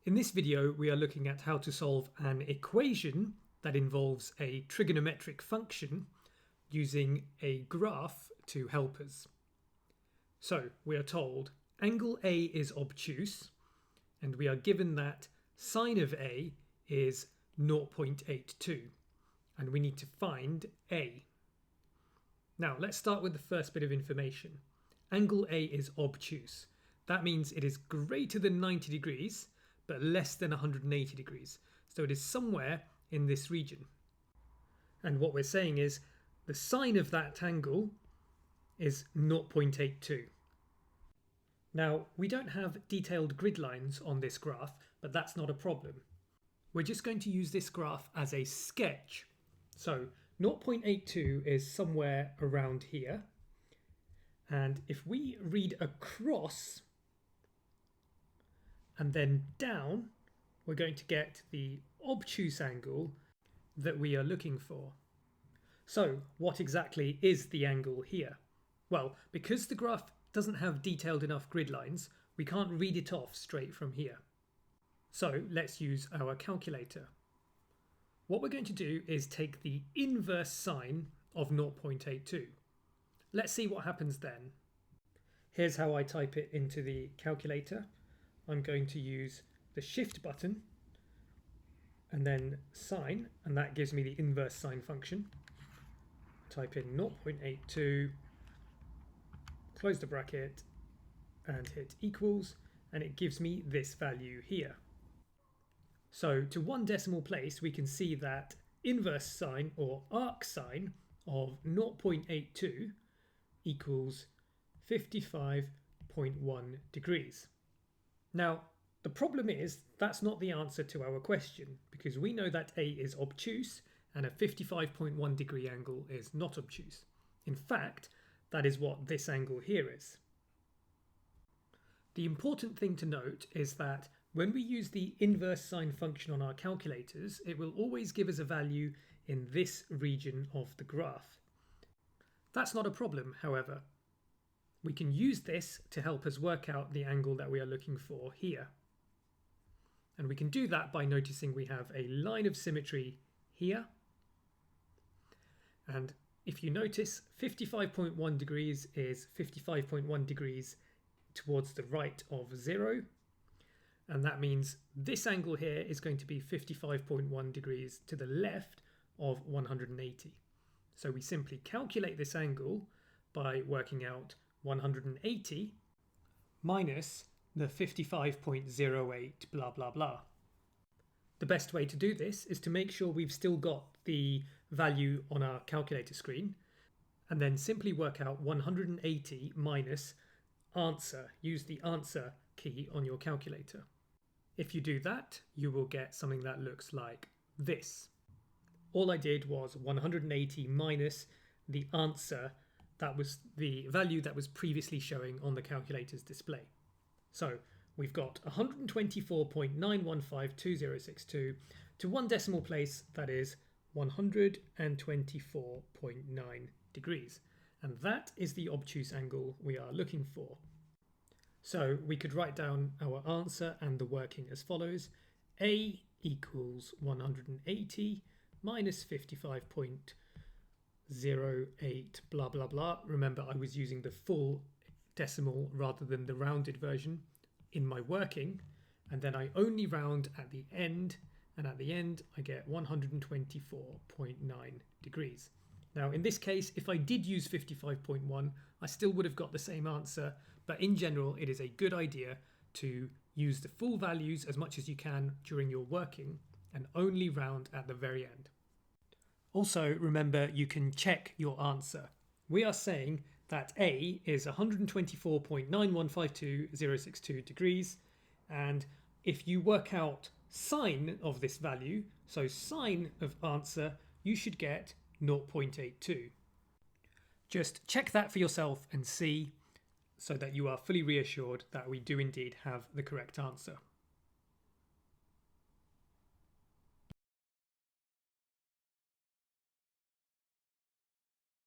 In this video, we are looking at how to solve an equation that involves a trigonometric function using a graph to help us. So we are told angle A is obtuse, and we are given that sine of A is 0.82, and we need to find A. Now let's start with the first bit of information. Angle A is obtuse. That means it is greater than 90 degrees, but less than 180 degrees. So it is somewhere in this region. And what we're saying is the sine of that angle is 0.82. Now, we don't have detailed grid lines on this graph, but that's not a problem. We're just going to use this graph as a sketch. So 0.82 is somewhere around here. And if we read across and then down, we're going to get the obtuse angle that we are looking for. So what exactly is the angle here? Well, because the graph doesn't have detailed enough grid lines, we can't read it off straight from here. So let's use our calculator. What we're going to do is take the inverse sine of 0.82. Let's see what happens then. Here's how I type it into the calculator. I'm going to use the shift button and then sine, and that gives me the inverse sine function. Type in 0.82, close the bracket and hit equals, and it gives me this value here. So to one decimal place, we can see that inverse sine or arc sine of 0.82 equals 55.1 degrees. Now, the problem is that's not the answer to our question, because we know that A is obtuse and a 55.1 degree angle is not obtuse. In fact, that is what this angle here is. The important thing to note is that when we use the inverse sine function on our calculators, it will always give us a value in this region of the graph. That's not a problem, however. We can use this to help us work out the angle that we are looking for here. And we can do that by noticing we have a line of symmetry here. And if you notice, 55.1 degrees is 55.1 degrees towards the right of 0. And that means this angle here is going to be 55.1 degrees to the left of 180. So we simply calculate this angle by working out 180 minus the 55.08 blah blah blah. The best way to do this is to make sure we've still got the value on our calculator screen, and then simply work out 180 minus answer. Use the answer key on your calculator. If you do that, you will get something that looks like this. All I did was 180 minus the answer. That was the value that was previously showing on the calculator's display. So we've got 124.9152062 to one decimal place, that is 124.9 degrees. And that is the obtuse angle we are looking for. So we could write down our answer and the working as follows. A equals 180 minus 55.08 blah blah blah. Remember, I was using the full decimal rather than the rounded version in my working, and then I only round at the end, and at the end I get 124.9 degrees. Now in this case, if I did use 55.1, I still would have got the same answer, but in general it is a good idea to use the full values as much as you can during your working and only round at the very end. Also, remember, you can check your answer. We are saying that A is 124.9152062 degrees, and if you work out sine of this value, so sine of answer, you should get 0.82. Just check that for yourself and see, so that you are fully reassured that we do indeed have the correct answer.